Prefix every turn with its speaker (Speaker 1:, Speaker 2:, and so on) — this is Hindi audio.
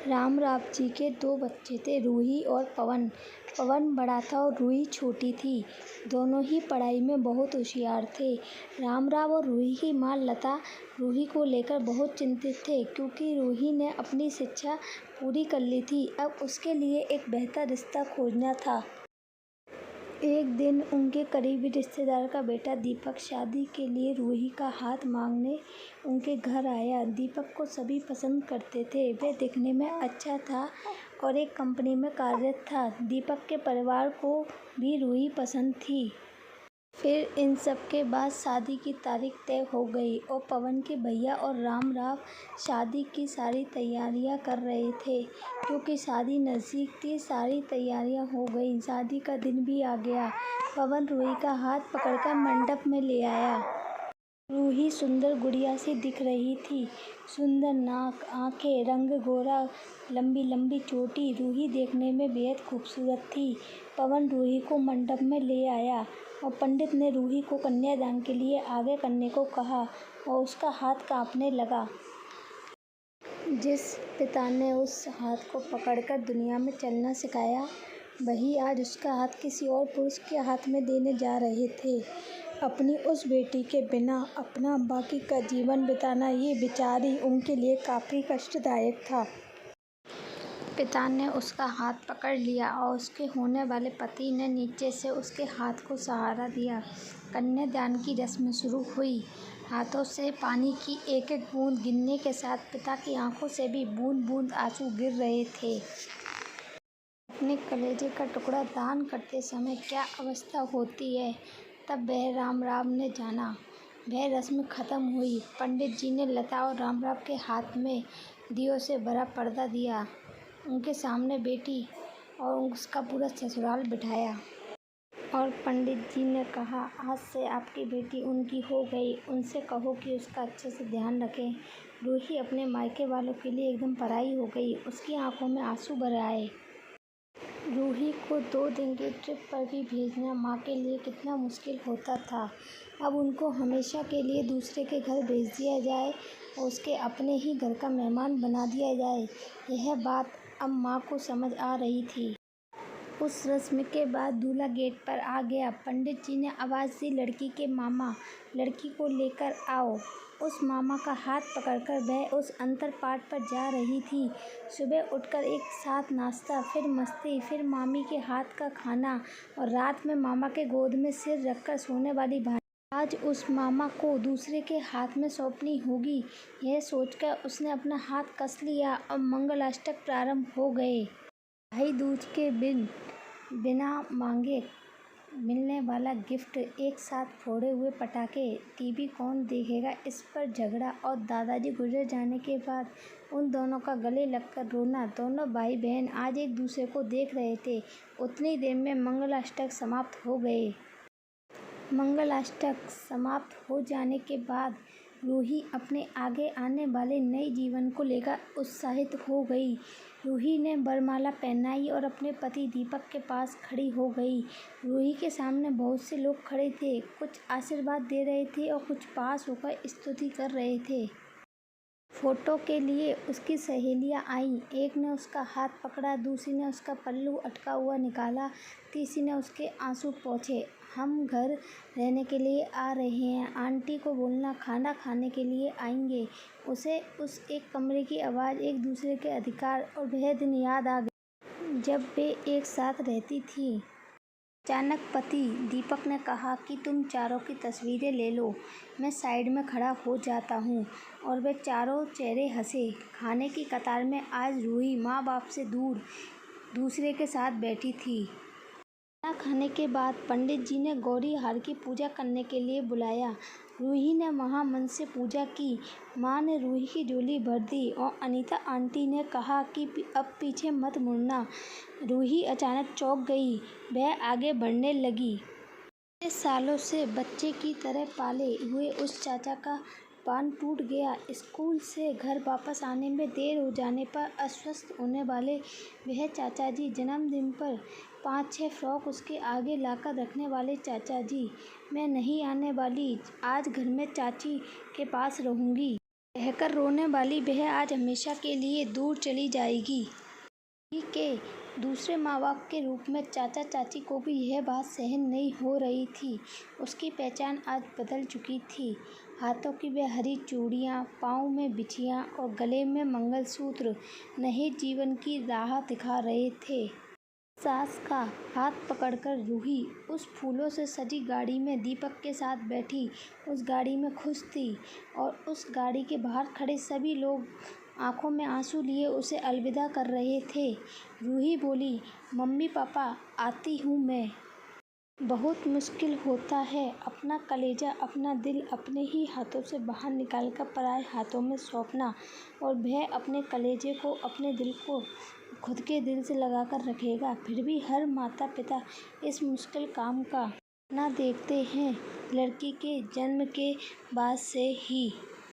Speaker 1: रामराव जी के दो बच्चे थे, रूही और पवन। पवन बड़ा था और रूही छोटी थी। दोनों ही पढ़ाई में बहुत होशियार थे। रामराव और रूही की माँ लता रूही को लेकर बहुत चिंतित थे, क्योंकि रूही ने अपनी शिक्षा पूरी कर ली थी। अब उसके लिए एक बेहतर रिश्ता खोजना था। एक दिन उनके करीबी रिश्तेदार का बेटा दीपक शादी के लिए रूही का हाथ मांगने उनके घर आया। दीपक को सभी पसंद करते थे। वह दिखने में अच्छा था और एक कंपनी में कार्यरत था। दीपक के परिवार को भी रूही पसंद थी। फिर इन सब के बाद शादी की तारीख तय हो गई और पवन के भैया और रामराव शादी की सारी तैयारियां कर रहे थे। क्योंकि शादी नज़दीक थी, सारी तैयारियां हो गई। शादी का दिन भी आ गया। पवन रूही का हाथ पकड़कर मंडप में ले आया। रूही सुंदर गुड़िया सी दिख रही थी। सुंदर नाक, आंखें, रंग गोरा, लंबी लंबी चोटी। रूही देखने में बेहद खूबसूरत थी। पवन रूही को मंडप में ले आया और पंडित ने रूही को कन्यादान के लिए आगे करने को कहा और उसका हाथ कांपने लगा। जिस पिता ने उस हाथ को पकड़कर दुनिया में चलना सिखाया, वही आज उसका हाथ किसी और पुरुष के हाथ में देने जा रहे थे। अपनी उस बेटी के बिना अपना बाकी का जीवन बिताना, ये बेचारी उनके लिए काफ़ी कष्टदायक था। पिता ने उसका हाथ पकड़ लिया और उसके होने वाले पति ने नीचे से उसके हाथ को सहारा दिया। कन्यादान की रस्म शुरू हुई। हाथों से पानी की एक एक बूंद गिरने के साथ पिता की आंखों से भी बूंद बूंद आंसू गिर रहे थे। अपने कलेजे का टुकड़ा दान करते समय क्या अवस्था होती है, तब वह रामराव ने जाना। वह रस्म खत्म हुई। पंडित जी ने लता और रामराव के हाथ में दियों से भरा पर्दा दिया। उनके सामने बेटी और उसका पूरा ससुराल बिठाया और पंडित जी ने कहा, आज से आपकी बेटी उनकी हो गई। उनसे कहो कि उसका अच्छे से ध्यान रखें। रूही अपने मायके वालों के लिए एकदम पराई हो गई। उसकी आंखों में आंसू भर आए। रूही को 2 दिन की ट्रिप पर भी भेजना माँ के लिए कितना मुश्किल होता था। अब उनको हमेशा के लिए दूसरे के घर भेज दिया जाए और उसके अपने ही घर का मेहमान बना दिया जाए, यह बात अब माँ को समझ आ रही थी। उस रस्म के बाद दूल्हा गेट पर आ गया। पंडित जी ने आवाज़ दी, लड़की के मामा, लड़की को लेकर आओ। उस मामा का हाथ पकड़कर वह उस अंतरपाट पर जा रही थी। सुबह उठकर एक साथ नाश्ता, फिर मस्ती, फिर मामी के हाथ का खाना और रात में मामा के गोद में सिर रखकर सोने वाली भाई। आज उस मामा को दूसरे के हाथ में सौंपनी होगी। यह सोचकर उसने अपना हाथ कस लिया और मंगलाष्टक प्रारंभ हो गए। भाई दूज के बिना मांगे मिलने वाला गिफ्ट, एक साथ फोड़े हुए पटाखे, टीवी कौन देखेगा, इस पर झगड़ा और दादाजी गुजर जाने के बाद उन दोनों का गले लगकर रोना। दोनों भाई बहन आज एक दूसरे को देख रहे थे। उतनी देर में मंगलाष्टक समाप्त हो गए। मंगलाष्टक समाप्त हो जाने के बाद रूही अपने आगे आने वाले नए जीवन को लेकर उत्साहित हो गई। रूही ने वरमाला पहनाई और अपने पति दीपक के पास खड़ी हो गई। रूही के सामने बहुत से लोग खड़े थे। कुछ आशीर्वाद दे रहे थे और कुछ पास होकर स्तुति कर रहे थे। फोटो के लिए उसकी सहेलियां आईं। एक ने उसका हाथ पकड़ा, दूसरी ने उसका पल्लू अटका हुआ निकाला, तीसरी ने उसके आंसू पोंछे। हम घर रहने के लिए आ रहे हैं, आंटी को बोलना खाना खाने के लिए आएंगे। उसे उस एक कमरे की आवाज़, एक दूसरे के अधिकार और वह दिन याद आ गए जब वे एक साथ रहती थी। अचानक पति दीपक ने कहा कि तुम चारों की तस्वीरें ले लो, मैं साइड में खड़ा हो जाता हूँ। और वे चारों चेहरे हंसे। खाने की कतार में आज रूही माँ बाप से दूर दूसरे के साथ बैठी थी। खाना खाने के बाद पंडित जी ने गौरी हार की पूजा करने के लिए बुलाया। रूही ने वहाँ मन से पूजा की। माँ ने रूही की झोली भर दी और अनीता आंटी ने कहा कि अब पीछे मत मुड़ना। रूही अचानक चौंक गई। वह आगे बढ़ने लगी। इतने सालों से बच्चे की तरह पाले हुए उस चाचा का बांध टूट गया। स्कूल से घर वापस आने में देर हो जाने पर अस्वस्थ होने वाले वह चाचा जी, जन्मदिन पर 5-6 फ्रॉक उसके आगे लाकर रखने वाले चाचा जी, मैं नहीं आने वाली, आज घर में चाची के पास रहूँगी, कहकर रोने वाली वह आज हमेशा के लिए दूर चली जाएगी। रूही के दूसरे माँ बाप के रूप में चाचा चाची को भी यह बात सहन नहीं हो रही थी। उसकी पहचान आज बदल चुकी थी। हाथों की वे हरी चूड़ियाँ, पाँव में बिछियाँ और गले में मंगलसूत्र नए जीवन की राह दिखा रहे थे। सास का हाथ पकड़कर रूही उस फूलों से सजी गाड़ी में दीपक के साथ बैठी उस गाड़ी में खुश थी और उस गाड़ी के बाहर खड़े सभी लोग आंखों में आंसू लिए उसे अलविदा कर रहे थे। रूही बोली, मम्मी पापा आती हूँ मैं। बहुत मुश्किल होता है अपना कलेजा, अपना दिल अपने ही हाथों से बाहर निकालकर पराए हाथों में सौंपना, और वह अपने कलेजे को, अपने दिल को खुद के दिल से लगाकर रखेगा। फिर भी हर माता पिता इस मुश्किल काम का सपना देखते हैं लड़की के जन्म के बाद से ही।